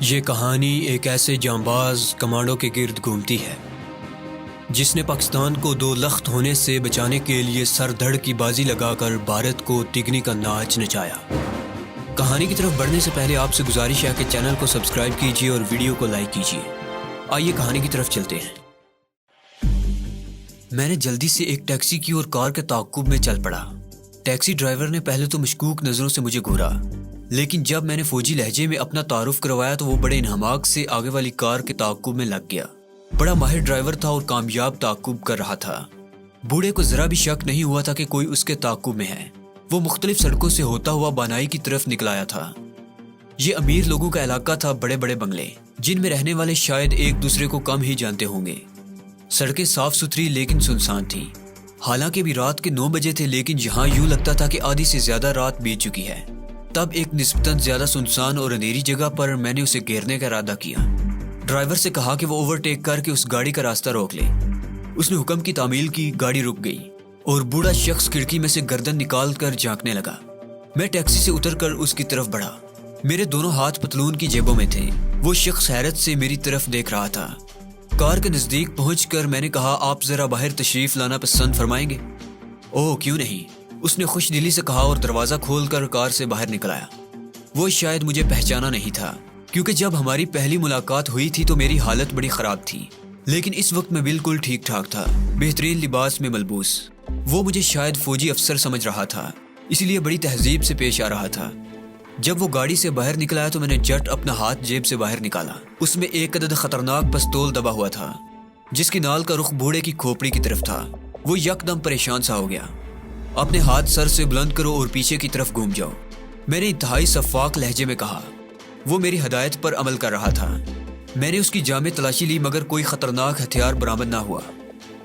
یہ کہانی ایک ایسے جانباز کمانڈو کے گرد گھومتی ہے جس نے پاکستان کو دو لخت ہونے سے بچانے کے لیے سر دھڑ کی بازی لگا کر بھارت کو تگنی کا ناچ نچایا۔ کہانی کی طرف بڑھنے سے پہلے آپ سے گزارش ہے کہ چینل کو سبسکرائب کیجیے اور ویڈیو کو لائک کیجیے۔ آئیے کہانی کی طرف چلتے ہیں۔ میں نے جلدی سے ایک ٹیکسی کی اور کار کے تعاقب میں چل پڑا۔ ٹیکسی ڈرائیور نے پہلے تو مشکوک نظروں سے مجھے گھورا، لیکن جب میں نے فوجی لہجے میں اپنا تعارف کروایا تو وہ بڑے انہماک سے آگے والی کار کے تعاقب میں لگ گیا۔ بڑا ماہر ڈرائیور تھا اور کامیاب تعاقب کر رہا تھا۔ بوڑھے کو ذرا بھی شک نہیں ہوا تھا کہ کوئی اس کے تعاقب میں ہے۔ وہ مختلف سڑکوں سے ہوتا ہوا بانائی کی طرف نکلایا تھا۔ یہ امیر لوگوں کا علاقہ تھا، بڑے بڑے بنگلے جن میں رہنے والے شاید ایک دوسرے کو کم ہی جانتے ہوں گے۔ سڑکیں صاف ستھری لیکن سنسان تھیں۔ حالانکہ بھی رات کے 9 بجے تھے، لیکن یہاں یوں لگتا تھا کہ آدھی سے زیادہ رات بیت چکی ہے۔ تب ایک نسبتاً زیادہ سنسان اور اندھیری جگہ پر میں نے اسے گھیرنے کا ارادہ کیا۔ ڈرائیور سے کہا کہ وہ اوورٹیک کر کے اس گاڑی کا راستہ روک لے۔ اس نے حکم کی تعمیل کی، گاڑی رک گئی اور بوڑھا شخص کھڑکی میں سے گردن نکال کر جھانکنے لگا۔ میں ٹیکسی سے اتر کر اس کی طرف بڑھا۔ میرے دونوں ہاتھ پتلون کی جیبوں میں تھے۔ وہ شخص حیرت سے میری طرف دیکھ رہا تھا۔ کار کے نزدیک پہنچ کر میں نے کہا، آپ ذرا باہر تشریف لانا پسند فرمائیں گے؟ اوہ کیوں نہیں، اس نے خوش دلی سے کہا اور دروازہ کھول کر کار سے باہر نکل آیا۔ وہ شاید مجھے پہچانا نہیں تھا، کیونکہ جب ہماری پہلی ملاقات ہوئی تھی تو میری حالت بڑی خراب تھی، لیکن اس وقت میں بالکل ٹھیک ٹھاک تھا، بہترین لباس میں ملبوس۔ وہ مجھے شاید فوجی افسر سمجھ رہا تھا، اس لیے بڑی تہذیب سے پیش آ رہا تھا۔ جب وہ گاڑی سے باہر نکلا تو میں نے جٹ اپنا ہاتھ جیب سے باہر نکالا۔ اس میں ایک عدد خطرناک پستول دبا ہوا تھا، جس کی نال کا رخ بوڑھے کی کھوپڑی کی طرف تھا۔ وہ یکدم پریشان سا ہو گیا۔ اپنے ہاتھ سر سے بلند کرو اور پیچھے کی طرف گھوم جاؤ، میں نے انتہائی شفاف لہجے میں کہا۔ وہ میری ہدایت پر عمل کر رہا تھا۔ میں نے اس کی جامع تلاشی لی مگر کوئی خطرناک ہتھیار برآمد نہ ہوا۔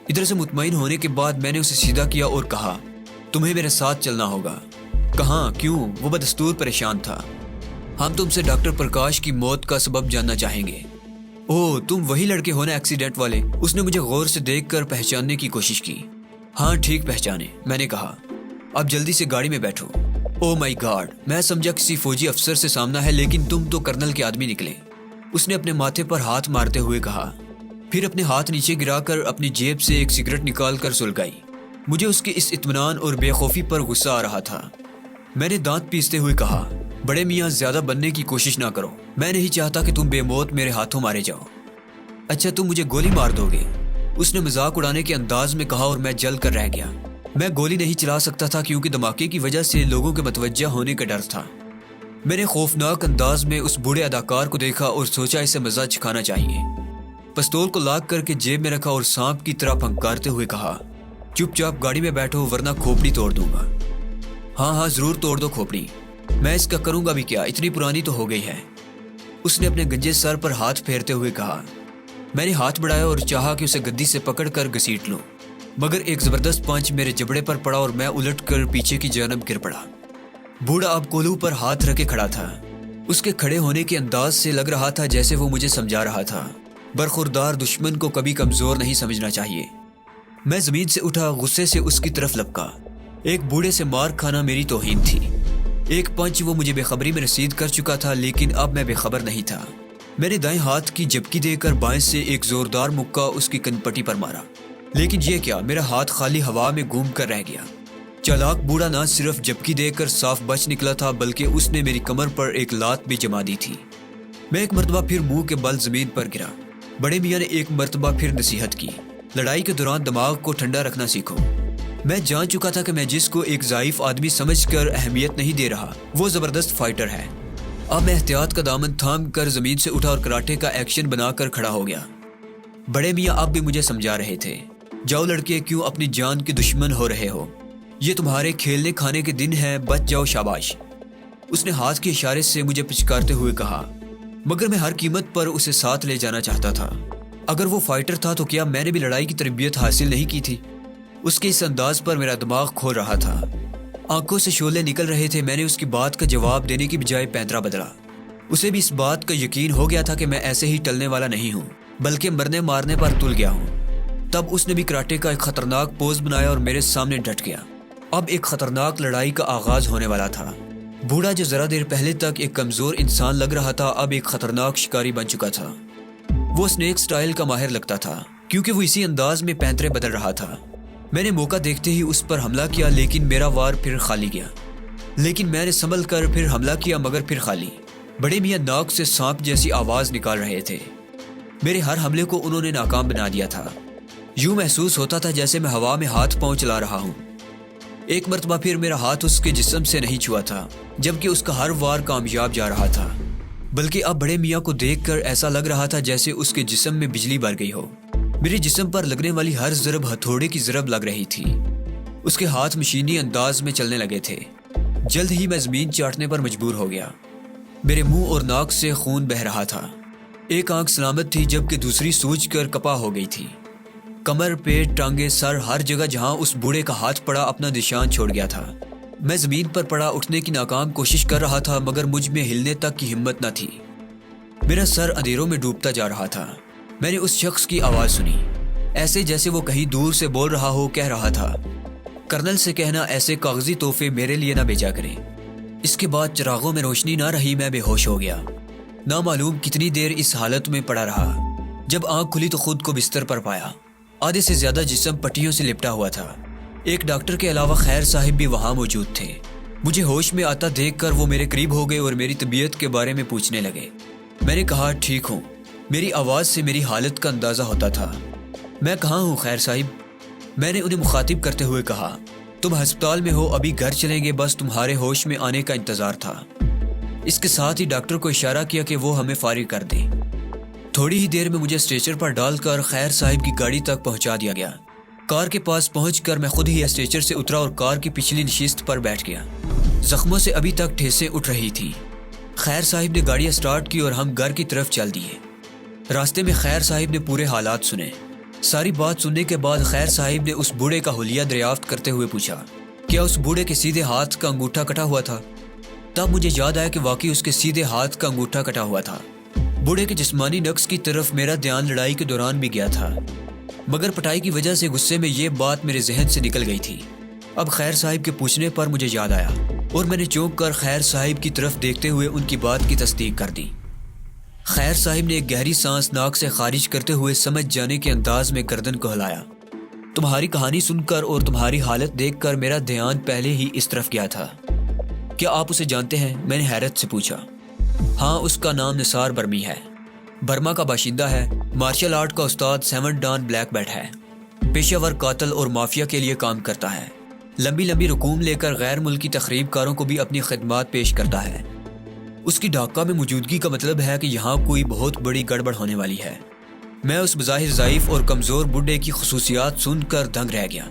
ادھر سے مطمئن ہونے کے بعد میں نے اسے سیدھا کیا اور کہا، تمہیں میرے ساتھ چلنا ہوگا۔ کہاں، کیوں؟ وہ بدستور پریشان تھا۔ ہم تم سے ڈاکٹر پرکاش کی موت کا سبب جاننا چاہیں گے۔ اوہ، تم وہی لڑکے ہو نا ایکسیڈنٹ والے؟ اس نے مجھے غور سے دیکھ کر پہچاننے کی کوشش کی۔ ہاں ٹھیک پہچانے، میں نے کہا۔ اب جلدی سے گاڑی میں بیٹھو۔ او مائی گاڈ، میں سمجھا کسی فوجی افسر سے سامنا ہے، لیکن تم تو کرنل کے آدمی نکلے، اس نے اپنے ماتھے پر ہاتھ مارتے ہوئے کہا۔ پھر اپنے ہاتھ نیچے گرا کر اپنی جیب سے ایک سگریٹ نکال کر سلگائی۔ مجھے اس کے اس اطمینان اور بے خوفی پر غصہ آ رہا تھا۔ میں نے دانت پیستے ہوئے کہا، بڑے میاں زیادہ بننے کی کوشش نہ کرو، میں نہیں چاہتا کہ تم بے موت میرے ہاتھوں مارے جاؤ۔ اچھا تم مجھے گولی مار دو گے؟ اس نے مذاق اڑانے کے انداز میں کہا اور میں جل کر رہ گیا۔ میں گولی نہیں چلا سکتا تھا کیونکہ دھماکے کی وجہ سے لوگوں کے متوجہ ہونے کا ڈر تھا۔ میں نے خوفناک انداز میں اس بوڑھے اداکار کو دیکھا اور سوچا اسے مزہ چکھانا چاہیے۔ پستول کو لاک کر کے جیب میں رکھا اور سانپ کی طرح پھنکارتے ہوئے کہا، چپ چاپ گاڑی میں بیٹھو ورنہ کھوپڑی توڑ دوں گا۔ ہاں ہاں ضرور توڑ دو کھوپڑی، میں اس کا کروں گا بھی کیا، اتنی پرانی تو ہو گئی ہے، اس نے اپنے گنجے سر پر ہاتھ پھیرتے ہوئے کہا۔ میں نے ہاتھ بڑھایا اور چاہا کہ اسے گدی سے پکڑ کر گھسیٹ لوں، مگر ایک زبردست پنچ میرے جبڑے پر پڑا اور میں الٹ کر پیچھے کی جانب گر پڑا۔ بوڑھا اب کولو پر ہاتھ رکھے کھڑا تھا۔ اس کے کھڑے ہونے کے انداز سے لگ رہا تھا جیسے وہ مجھے سمجھا رہا تھا، برخوردار دشمن کو کبھی کمزور نہیں سمجھنا چاہیے۔ میں زمین سے اٹھا، غصے سے اس کی طرف لپکا۔ ایک بوڑھے سے مار کھانا میری توہین تھی۔ ایک پنچ وہ مجھے بے خبری میں رسید کر چکا تھا، لیکن اب میں بے خبر نہیں تھا۔ میں نے دائیں ہاتھ کی جھپکی دے کر بائیں سے ایک زوردار مکہ اس کی کن پٹی پر مارا، لیکن یہ کیا، میرا ہاتھ خالی ہوا میں گھوم کر رہ گیا۔ چالاک بوڑھا نہ صرف جھپکی دے کر صاف بچ نکلا تھا بلکہ اس نے میری کمر پر ایک لات بھی جما دی تھی۔ میں ایک مرتبہ پھر منہ کے بل زمین پر گرا۔ بڑے میاں نے ایک مرتبہ پھر نصیحت کی، لڑائی کے دوران دماغ کو ٹھنڈا رکھنا سیکھو۔ میں جان چکا تھا کہ میں جس کو ایک ضعیف آدمی سمجھ کر اہمیت نہیں دے رہا وہ زبردست فائٹر ہے۔ اب میں احتیاط کا دامن تھام کر زمین سے اٹھا اور کراٹے کا ایکشن بنا کر کھڑا ہو گیا۔ بڑے میاں اب بھی مجھے سمجھا رہے تھے، جاؤ لڑکے، کیوں اپنی جان کے دشمن ہو رہے ہو، یہ تمہارے کھیلنے کھانے کے دن ہے، بچ جاؤ، شاباش، اس نے ہاتھ کے اشارے سے مجھے پچکارتے ہوئے کہا۔ مگر میں ہر قیمت پر اسے ساتھ لے جانا چاہتا تھا۔ اگر وہ فائٹر تھا تو کیا میں نے بھی لڑائی کی تربیت حاصل نہیں کی تھی؟ اس کے اس انداز پر میرا دماغ کھول رہا تھا، آنکھوں سے شعلے نکل رہے تھے۔ میں نے اس کی بات کا جواب دینے کی بجائے پینترا بدلا۔ اسے بھی اس بات کا یقین ہو گیا تھا کہ میں ایسے ہی ٹلنے والا نہیں ہوں بلکہ مرنے مارنے پر تل گیا ہوں۔ تب اس نے بھی کراٹے کا ایک خطرناک پوز بنایا اور میرے سامنے ڈٹ گیا۔ اب ایک خطرناک لڑائی کا آغاز ہونے والا تھا۔ بوڑھا جو ذرا دیر پہلے تک ایک کمزور انسان لگ رہا تھا اب ایک خطرناک شکاری بن چکا تھا۔ وہ سنیک سٹائل کا ماہر لگتا تھا کیونکہ وہ اسی انداز میں پینترے بدل رہا تھا۔ میں نے موقع دیکھتے ہی اس پر حملہ کیا لیکن میرا وار پھر خالی گیا۔ لیکن میں نے سنبھل کر پھر حملہ کیا مگر پھر خالی۔ بڑے میاں ناک سے سانپ جیسی آواز نکال رہے تھے۔ میرے ہر حملے کو انہوں نے ناکام بنا دیا تھا۔ یوں محسوس ہوتا تھا جیسے میں ہوا میں ہاتھ پاؤں چلا رہا ہوں۔ ایک مرتبہ پھر میرا ہاتھ اس کے جسم سے نہیں چھوا تھا جبکہ اس کا ہر وار کامیاب جا رہا تھا، بلکہ اب بڑے میاں کو دیکھ کر ایسا لگ رہا تھا جیسے اس کے جسم میں بجلی بر گئی ہو۔ میرے جسم پر لگنے والی ہر ضرب ہتھوڑے کی ضرب لگ رہی تھی۔ اس کے ہاتھ مشینی انداز میں چلنے لگے تھے۔ جلد ہی میں زمین چاٹنے پر مجبور ہو گیا۔ میرے منہ اور ناک سے خون بہہ رہا تھا۔ ایک آنکھ سلامت تھی جبکہ دوسری سوج کر کپا ہو گئی تھی۔ کمر، پیٹ، ٹانگیں، سر، ہر جگہ جہاں اس بوڑھے کا ہاتھ پڑا اپنا نشان چھوڑ گیا تھا۔ میں زمین پر پڑا اٹھنے کی ناکام کوشش کر رہا تھا مگر مجھ میں ہلنے تک کی ہمت نہ تھی۔ میرا سر اندھیروں میں ڈوبتا جا رہا تھا۔ میں نے اس شخص کی آواز سنی، ایسے جیسے وہ کہیں دور سے بول رہا ہو۔ کہہ رہا تھا، کرنل سے کہنا ایسے کاغذی تحفے میرے لیے نہ بھیجا کریں۔ اس کے بعد چراغوں میں روشنی نہ رہی، میں بے ہوش ہو گیا۔ نہ معلوم کتنی دیر اس حالت میں پڑا رہا۔ جب آنکھ کھلی تو خود کو بستر پر پایا۔ آدھے سے زیادہ جسم پٹیوں سے لپٹا ہوا تھا۔ ایک ڈاکٹر کے علاوہ خیر صاحب بھی وہاں موجود تھے۔ مجھے ہوش میں آتا دیکھ کر وہ میرے قریب ہو گئے اور میری طبیعت کے بارے میں پوچھنے لگے۔ میں نے کہا، ٹھیک ہوں۔ میری آواز سے میری حالت کا اندازہ ہوتا تھا۔ میں کہاں ہوں خیر صاحب؟ میں نے انہیں مخاطب کرتے ہوئے کہا، تم ہسپتال میں ہو، ابھی گھر چلیں گے، بس تمہارے ہوش میں آنے کا انتظار تھا۔ اس کے ساتھ ہی ڈاکٹر کو اشارہ کیا کہ وہ ہمیں فارغ کر دیں۔ تھوڑی ہی دیر میں مجھے اسٹریچر پر ڈال کر خیر صاحب کی گاڑی تک پہنچا دیا گیا۔ کار کے پاس پہنچ کر میں خود ہی اسٹریچر سے اترا اور کار کی پچھلی نشست پر بیٹھ گیا۔ زخموں سے ابھی تک ٹھیسیں اٹھ رہی تھی۔ خیر صاحب نے گاڑی اسٹارٹ کی اور ہم گھر کی طرف چل دیے۔ راستے میں خیر صاحب نے پورے حالات سنے۔ ساری بات سننے کے بعد خیر صاحب نے اس بوڑھے کا حلیہ دریافت کرتے ہوئے پوچھا، کیا اس بوڑھے کے سیدھے ہاتھ کا انگوٹھا کٹا ہوا تھا؟ تب مجھے یاد آیا کہ واقعی اس کے سیدھے ہاتھ کا انگوٹھا کٹا ہوا تھا۔ بوڑھے کے جسمانی نقص کی طرف میرا دھیان لڑائی کے دوران بھی گیا تھا، مگر پٹائی کی وجہ سے غصے میں یہ بات میرے ذہن سے نکل گئی تھی۔ اب خیر صاحب کے پوچھنے پر مجھے یاد آیا اور میں نے چونک کر خیر صاحب کی طرف دیکھتے ہوئے ان کی بات کی تصدیق کر دی۔ خیر صاحب نے ایک گہری سانس ناک سے خارج کرتے ہوئے سمجھ جانے کے انداز میں گردن کو ہلایا۔ تمہاری کہانی سن کر اور تمہاری حالت دیکھ کر میرا دھیان پہلے ہی اس طرف گیا تھا۔ کیا آپ اسے جانتے ہیں؟ میں نے حیرت سے پوچھا۔ ہاں، اس کا نام نثار برمی ہے۔ برما کا باشندہ ہے، مارشل آرٹ کا استاد، 7 ڈان بلیک بیلٹ ہے، پیشہ ور قاتل اور مافیا کے لیے کام کرتا ہے۔ لمبی لمبی رقوم لے کر غیر ملکی تخریب کاروں کو بھی اپنی خدمات پیش کرتا ہے۔ اس کی ڈھاکہ میں موجودگی کا مطلب ہے کہ یہاں کوئی بہت بڑی گڑبڑ ہونے والی ہے۔ میں اس بظاہر ضعیف اور کمزور بڈھے کی خصوصیات سن کر دنگ رہ گیا۔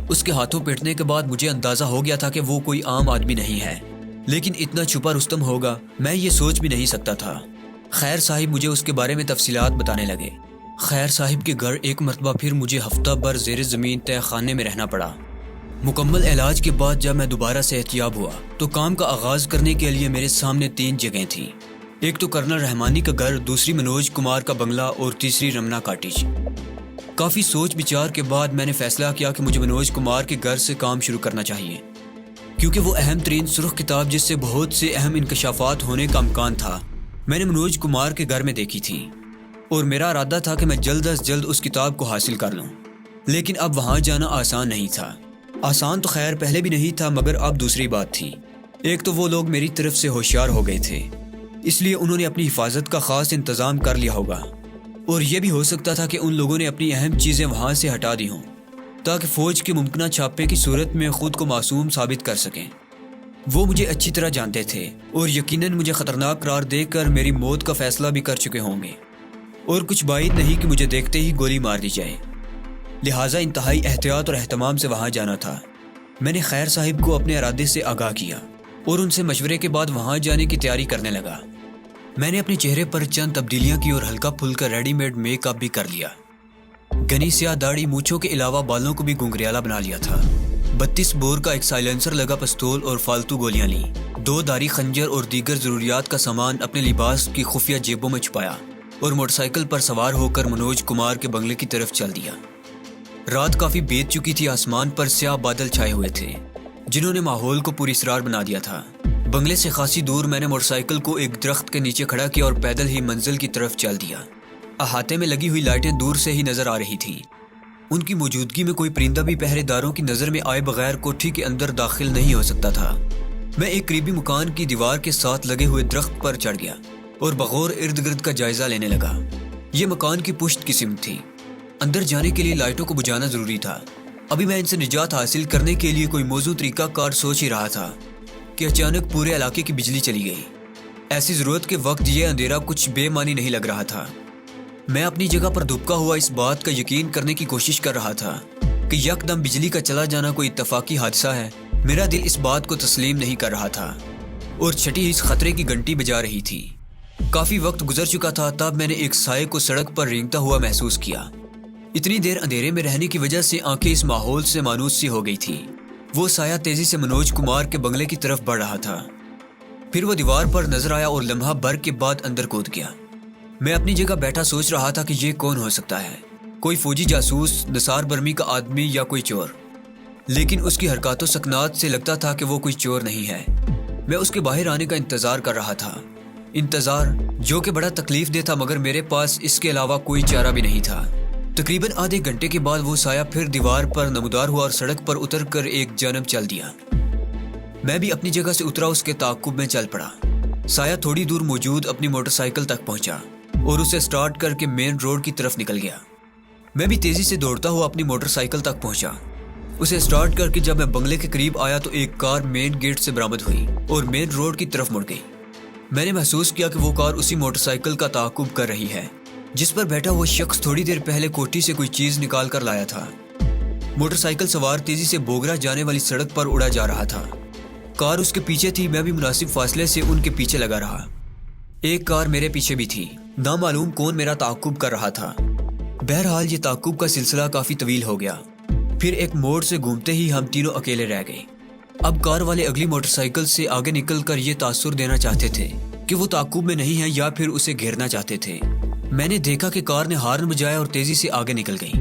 اس کے ہاتھوں پیٹنے کے بعد مجھے اندازہ ہو گیا تھا کہ وہ کوئی عام آدمی نہیں ہے، لیکن اتنا چھپا رستم ہوگا میں یہ سوچ بھی نہیں سکتا تھا۔ خیر صاحب مجھے اس کے بارے میں تفصیلات بتانے لگے۔ خیر صاحب کے گھر ایک مرتبہ پھر مجھے ہفتہ بھر زیر زمین تہ خانے میں رہنا پڑا۔ مکمل علاج کے بعد جب میں دوبارہ صحتیاب ہوا تو کام کا آغاز کرنے کے لیے میرے سامنے 3 جگہیں تھیں۔ ایک تو کرنل رحمانی کا گھر، دوسری منوج کمار کا بنگلہ اور تیسری رمنا کاٹیج۔ کافی سوچ بچار کے بعد میں نے فیصلہ کیا کہ مجھے منوج کمار کے گھر سے کام شروع کرنا چاہیے، کیونکہ وہ اہم ترین سرخ کتاب جس سے بہت سے اہم انکشافات ہونے کا امکان تھا میں نے منوج کمار کے گھر میں دیکھی تھی، اور میرا ارادہ تھا کہ میں جلد از جلد اس کتاب کو حاصل کر لوں۔ لیکن اب وہاں جانا آسان نہیں تھا۔ آسان تو خیر پہلے بھی نہیں تھا، مگر اب دوسری بات تھی۔ ایک تو وہ لوگ میری طرف سے ہوشیار ہو گئے تھے، اس لیے انہوں نے اپنی حفاظت کا خاص انتظام کر لیا ہوگا، اور یہ بھی ہو سکتا تھا کہ ان لوگوں نے اپنی اہم چیزیں وہاں سے ہٹا دی ہوں تاکہ فوج کے ممکنہ چھاپے کی صورت میں خود کو معصوم ثابت کر سکیں۔ وہ مجھے اچھی طرح جانتے تھے اور یقیناً مجھے خطرناک قرار دے کر میری موت کا فیصلہ بھی کر چکے ہوں گے، اور کچھ بعید نہیں کہ مجھے دیکھتے ہی گولی مار دی جائے۔ لہٰذا انتہائی احتیاط اور اہتمام سے وہاں جانا تھا۔ میں نے خیر صاحب کو اپنے ارادے سے آگاہ کیا اور ان سے مشورے کے بعد وہاں جانے کی تیاری کرنے لگا۔ میں نے اپنے چہرے پر چند تبدیلیاں کی اور ہلکا پھلکا ریڈی میڈ میک اپ بھی کر لیا۔ گھنی سیاہ داڑھی، مونچھوں کے علاوہ بالوں کو بھی گنگریالا بنا لیا تھا۔ 32 بور کا ایک سائلنسر لگا پستول اور فالتو گولیاں لیں۔ 2 دھاری خنجر اور دیگر ضروریات کا سامان اپنے لباس کی خفیہ جیبوں میں چھپایا اور موٹر سائیکل پر سوار ہو کر منوج کمار کے بنگلے کی طرف چل دیا۔ رات کافی بیت چکی تھی، آسمان پر سیاہ بادل چھائے ہوئے تھے جنہوں نے ماحول کو پوری اسرار بنا دیا تھا۔ بنگلے سے خاصی دور میں نے موٹر سائیکل کو ایک درخت کے نیچے کھڑا کیا اور پیدل ہی منزل کی طرف چل دیا۔ احاطے میں لگی ہوئی لائٹیں دور سے ہی نظر آ رہی تھیں۔ ان کی موجودگی میں کوئی پرندہ بھی پہرے داروں کی نظر میں آئے بغیر کوٹھی کے اندر داخل نہیں ہو سکتا تھا۔ میں ایک قریبی مکان کی دیوار کے ساتھ لگے ہوئے درخت پر چڑھ گیا اور بغور ارد گرد کا جائزہ لینے لگا۔ یہ مکان کی پشت کی سمت تھی۔ اندر جانے کے لیے لائٹوں کو بجھانا ضروری تھا۔ ابھی میں ان سے نجات حاصل کرنے کے لیے کوئی موزوں طریقہ کار سوچ ہی رہا تھا کہ اچانک پورے علاقے کی بجلی چلی گئی۔ ایسی ضرورت کے وقت یہ اندھیرا کچھ بے معنی نہیں لگ رہا تھا۔ میں اپنی جگہ پر دبکا ہوا اس بات کا یقین کرنے کی کوشش کر رہا تھا کہ یکدم بجلی کا چلا جانا کوئی اتفاقی حادثہ ہے۔ میرا دل اس بات کو تسلیم نہیں کر رہا تھا اور چھٹی اس خطرے کی گھنٹی بجا رہی تھی۔ کافی وقت گزر چکا تھا تب میں نے ایک سائے کو سڑک پر رینگتا ہوا محسوس کیا۔ اتنی دیر اندھیرے میں رہنے کی وجہ سے آنکھیں اس ماحول سے مانوس سی ہو گئی تھی۔ وہ سایہ تیزی سے منوج کمار کے بنگلے کی طرف بڑھ رہا تھا۔ پھر وہ دیوار پر نظر آیا اور لمحہ بھر کے بعد اندر کود گیا۔ میں اپنی جگہ بیٹھا سوچ رہا تھا کہ یہ کون ہو سکتا ہے، کوئی فوجی جاسوس، نثار برمی کا آدمی یا کوئی چور۔ لیکن اس کی حرکات و سکنات سے لگتا تھا کہ وہ کوئی چور نہیں ہے۔ میں اس کے باہر آنے کا انتظار کر رہا تھا، انتظار جو کہ بڑا تکلیف دہ تھا، مگر میرے پاس اس کے علاوہ کوئی چارہ بھی نہیں تھا۔ تقریباً آدھے گھنٹے کے بعد وہ سایہ پھر دیوار پر نمودار ہوا اور سڑک پر اتر کر ایک جانب چل دیا۔ میں بھی اپنی جگہ سے اترا، اس کے تعاقب میں چل پڑا۔ سایہ تھوڑی دور موجود اپنی موٹر سائیکل تک پہنچا اور اسے سٹارٹ کر کے مین روڈ کی طرف نکل گیا۔ میں بھی تیزی سے دوڑتا ہوا اپنی موٹر سائیکل تک پہنچا۔ اسے سٹارٹ کر کے جب میں بنگلے کے قریب آیا تو ایک کار مین گیٹ سے برآمد ہوئی اور مین روڈ کی طرف مڑ گئی۔ میں نے محسوس کیا کہ وہ کار اسی موٹر سائیکل کا تعاقب کر رہی ہے جس پر بیٹھا وہ شخص تھوڑی دیر پہلے کوٹھی سے کوئی چیز نکال کر لایا تھا۔ موٹر سائیکل سوار تیزی سے بوگرا جانے والی سڑک پر اڑا جا رہا تھا۔ کار اس کے پیچھے تھی، میں بھی مناسب فاصلے سے ان کے پیچھے لگا رہا۔ ایک کار میرے پیچھے بھی تھی، نامعلوم کون میرا تعاقب کر رہا تھا۔ بہرحال یہ تعاقب کا سلسلہ کافی طویل ہو گیا۔ پھر ایک موڑ سے گھومتے ہی ہم تینوں اکیلے رہ گئے۔ اب کار والے اگلی موٹر سائیکل سے آگے نکل کر یہ تاثر دینا چاہتے تھے کہ وہ تعاقب میں نہیں ہیں یا پھر اسے گھیرنا چاہتے تھے۔ میں نے دیکھا کہ کار نے ہارن بجایا اور تیزی سے آگے نکل گئی۔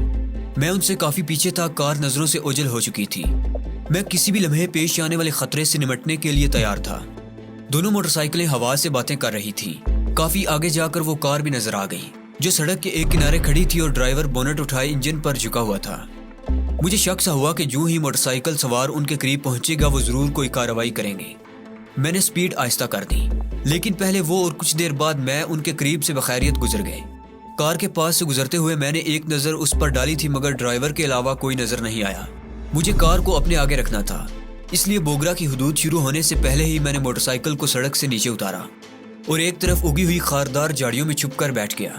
میں ان سے کافی پیچھے تھا، کار نظروں سے اوجھل ہو چکی تھی۔ میں کسی بھی لمحے پیش آنے والے خطرے سے نمٹنے کے لیے تیار تھا۔ دونوں موٹر سائیکلیں ہوا سے باتیں کر رہی تھیں۔ کافی آگے جا کر وہ کار بھی نظر آ گئی جو سڑک کے ایک کنارے کھڑی تھی اور ڈرائیور بونٹ اٹھائے انجن پر جھکا ہوا تھا۔ مجھے شک سا ہوا کہ جو ہی موٹر سائیکل سوار ان کے قریب پہنچے گا وہ ضرور کوئی کارروائی کریں گے۔ میں نے سپیڈ آہستہ کر دی، لیکن پہلے وہ اور کچھ دیر بعد میں ان کے قریب سے بخیریت گزر گئے۔ کار کے پاس سے گزرتے ہوئے میں نے ایک نظر اس پر ڈالی تھی، مگر ڈرائیور کے علاوہ کوئی نظر نہیں آیا۔ مجھے کار کو اپنے آگے رکھنا تھا، اس لیے بوگرا کی حدود شروع ہونے سے پہلے ہی میں نے موٹر سائیکل کو سڑک سے نیچے اتارا اور ایک طرف اگی ہوئی خاردار جھاڑیوں میں چھپ کر بیٹھ گیا۔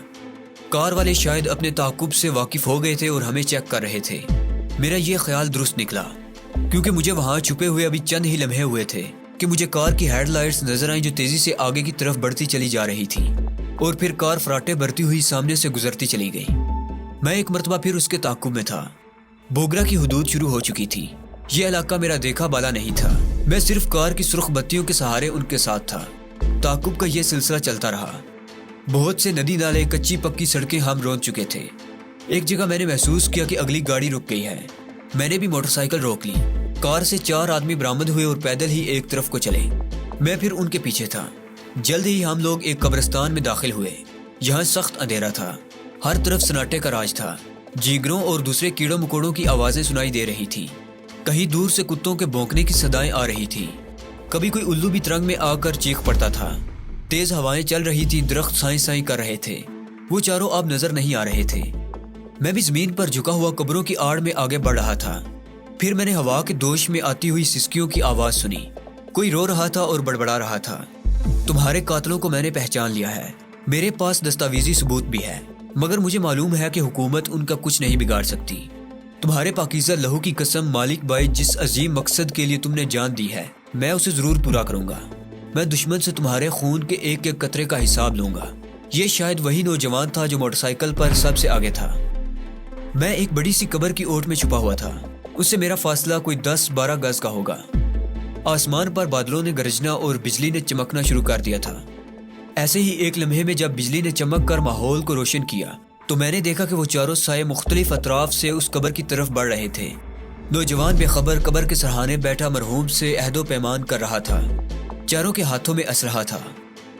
کار والے شاید اپنے تعاقب سے واقف ہو گئے تھے اور ہمیں چیک کر رہے تھے۔ میرا یہ خیال درست نکلا کیونکہ مجھے وہاں چھپے ہوئے ابھی چند ہی لمحے ہوئے تھے کہ مجھے کار کی ہیڈ لائٹس نظر آئیں جو تیزی سے آگے کی طرف بڑھتی چلی جا رہی تھی اور پھر کار فراٹے بھرتی ہوئی سامنے سے گزرتی چلی گئی۔ میں ایک مرتبہ پھر اس کے تعاقب میں تھا۔ بوگرا کی حدود شروع ہو چکی تھی۔ یہ علاقہ میرا دیکھا بالا نہیں تھا، میں صرف کار کی سرخ بتیوں کے سہارے ان کے ساتھ تھا۔ تعاقب کا یہ سلسلہ چلتا رہا۔ بہت سے ندی نالے، کچی پکی سڑکیں ہم روند چکے تھے۔ ایک جگہ میں نے محسوس کیا کہ اگلی گاڑی رک گئی ہے۔ میں نے بھی موٹر سائیکل روک لی۔ کار سے 4 آدمی برآمد ہوئے اور پیدل ہی ایک طرف کو چلے۔ میں پھر ان کے پیچھے تھا۔ جلد ہی ہم لوگ ایک قبرستان میں داخل ہوئے۔ یہاں سخت اندھیرا تھا، ہر طرف سناٹے کا راج تھا۔ جیگروں اور دوسرے کیڑوں مکوڑوں کی آوازیں سنائی دے رہی تھی۔ کہیں دور سے کتوں کے بھونکنے کی صدائیں آ رہی تھی۔ کبھی کوئی الو بھی ترنگ میں آ کر چیخ پڑتا تھا۔ تیز ہوائیں چل رہی تھی، درخت سائیں سائیں کر رہے تھے۔ وہ چاروں اب نظر نہیں آ رہے تھے۔ میں بھی زمین پر جھکا ہوا قبروں کی آڑ میں آگے بڑھ رہا تھا۔ پھر میں نے ہوا کے دوش میں آتی ہوئی سسکیوں کی آواز سنی۔ کوئی رو رہا تھا اور بڑبڑا رہا تھا، تمہارے قاتلوں کو میں نے پہچان لیا ہے، میرے پاس دستاویزی ثبوت بھی ہے، مگر مجھے معلوم ہے کہ حکومت ان کا کچھ نہیں بگاڑ سکتی۔ تمہارے پاکیزہ لہو کی قسم، مالک بھائی، جس عظیم مقصد کے لیے تم نے جان دی ہے میں اسے ضرور پورا کروں گا۔ میں دشمن سے تمہارے خون کے ایک ایک قطرے کا حساب لوں گا۔ یہ شاید وہی نوجوان تھا جو موٹر سائیکل پر سب سے آگے تھا۔ میں ایک بڑی سی قبر کی اوٹ میں چھپا ہوا تھا، اس سے میرا فاصلہ کوئی 10-12 گز کا ہوگا۔ آسمان پر بادلوں نے گرجنا اور بجلی نے چمکنا شروع کر دیا تھا۔ ایسے ہی ایک لمحے میں جب بجلی نے چمک کر ماحول کو روشن کیا تو میں نے دیکھا کہ وہ چاروں سائے مختلف اطراف سے اس قبر کی طرف بڑھ رہے تھے۔ نوجوان بے خبر قبر کے سرہانے بیٹھا مرحوم سے عہد و پیمان کر رہا تھا۔ چاروں کے ہاتھوں میں اسلحہ تھا۔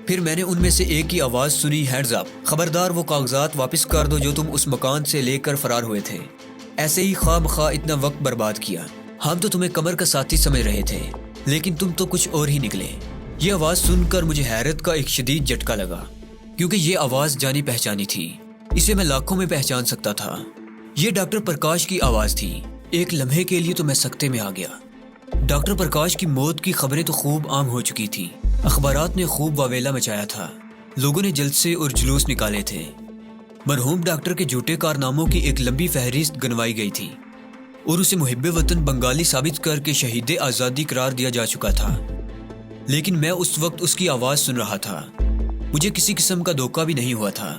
پھر میں نے ان میں سے ایک کی آواز سنی، ہینڈز اپ، خبردار وہ کاغذات واپس کر دو جو تم اس مکان سے لے کر فرار ہوئے تھے۔ ایسے ہی خواہ مخواہ اتنا وقت برباد کیا۔ ہم تو تمہیں کمر کا ساتھی سمجھ رہے تھے، لیکن تم تو کچھ اور ہی نکلے۔ یہ آواز سن کر مجھے حیرت کا ایک شدید جھٹکا لگا، کیونکہ یہ آواز جانی پہچانی تھی، اسے میں لاکھوں میں پہچان سکتا تھا۔ یہ ڈاکٹر پرکاش کی آواز تھی۔ ایک لمحے کے لیے تو میں سکتے میں آ گیا۔ ڈاکٹر پرکاش کی موت کی خبریں تو خوب عام ہو چکی تھیں، اخبارات نے خوب واویلا مچایا تھا، لوگوں نے جلسے اور جلوس نکالے تھے۔ مرحوم ڈاکٹر کے جھوٹے کارناموں کی ایک لمبی فہرست گنوائی گئی تھی اور اسے محب وطن بنگالی ثابت کر کے شہید آزادی قرار دیا جا چکا تھا۔ لیکن میں اس وقت اس کی آواز سن رہا تھا، مجھے کسی قسم کا دھوکہ بھی نہیں ہوا تھا۔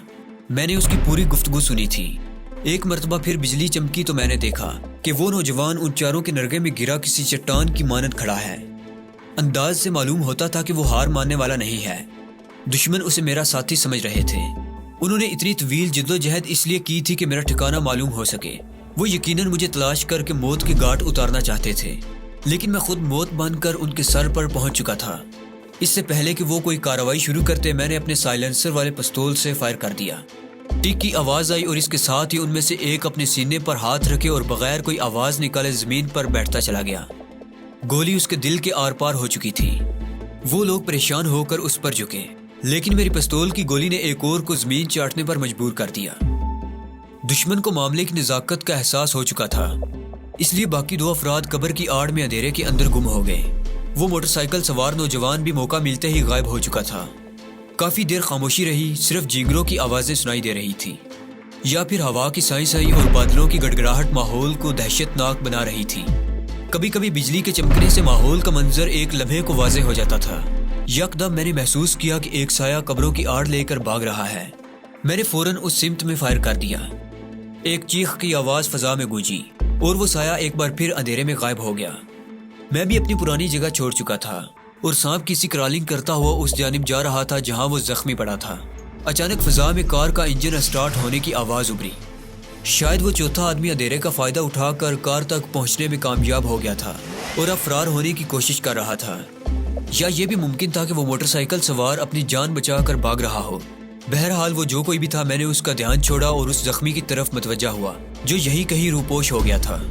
میں نے اس کی پوری گفتگو سنی تھی۔ ایک مرتبہ پھر بجلی چمکی تو میں نے دیکھا کہ وہ نوجوان ان چاروں کے نرگے میں گرا کسی چٹان کی مانند کھڑا ہے۔ انداز سے معلوم ہوتا تھا کہ وہ ہار ماننے والا نہیں ہے۔ دشمن اسے میرا ساتھی سمجھ رہے تھے۔ انہوں نے اتنی طویل جدوجہد اس لیے کی تھی کہ میرا ٹھکانہ معلوم ہو سکے۔ وہ یقیناً مجھے تلاش کر کے موت کی گھاٹ اتارنا چاہتے تھے، لیکن میں خود موت بن کر ان کے سر پر پہنچ چکا تھا۔ اس سے پہلے کہ وہ کوئی کارروائی شروع کرتے، میں نے اپنے سائلنسر والے پستول سے فائر کر دیا۔ ٹک کی آواز آئی اور اس کے ساتھ ہی ان میں سے ایک اپنے سینے پر ہاتھ رکھے اور بغیر کوئی آواز نکالے زمین پر بیٹھتا چلا گیا۔ گولی اس کے دل کے آر پار ہو چکی تھی۔ وہ لوگ پریشان ہو کر اس پر جھکے، لیکن میری پستول کی گولی نے ایک اور کو زمین چاٹنے پر مجبور کر دیا۔ دشمن کو معاملے کی نزاکت کا احساس ہو چکا تھا، اس لیے باقی دو افراد قبر کی آڑ میں اندھیرے کے اندر گم ہو گئے۔ وہ موٹر سائیکل سوار نوجوان بھی موقع ملتے ہی غائب ہو چکا تھا۔ کافی دیر خاموشی رہی، صرف جینگروں کی آوازیں سنائی دے رہی تھی، یا پھر ہوا کی سائی سائی اور بادلوں کی گڑگڑاہٹ ماحول کو دہشت ناک بنا رہی تھی۔ کبھی کبھی بجلی کے چمکنے سے ماحول کا منظر ایک لمحے کو واضح ہو جاتا تھا۔ یکدم میں نے محسوس کیا کہ ایک سایہ قبروں کی آڑ لے کر بھاگ رہا ہے۔ میں نے فوراً اس سمت میں فائر کر دیا۔ ایک چیخ کی آواز فضا میں گونجی اور وہ سایہ ایک بار پھر اندھیرے میں غائب ہو گیا۔ میں بھی اپنی پرانی جگہ چھوڑ چکا تھا اور سانپ کی سی کرالنگ کرتا ہوا اس جانب جا رہا تھا جہاں وہ زخمی پڑا تھا۔ اچانک فضا میں کار کا انجن سٹارٹ ہونے کی آواز ابھری۔ شاید وہ چوتھا آدمی اندھیرے کا فائدہ اٹھا کر کار تک پہنچنے میں کامیاب ہو گیا تھا اور اب فرار ہونے کی کوشش کر رہا تھا، یا یہ بھی ممکن تھا کہ وہ موٹر سائیکل سوار اپنی جان بچا کر بھاگ رہا ہو۔ بہرحال وہ جو کوئی بھی تھا، میں نے اس کا دھیان چھوڑا اور اس زخمی کی طرف متوجہ ہوا جو یہی کہیں روپوش ہو گیا تھا۔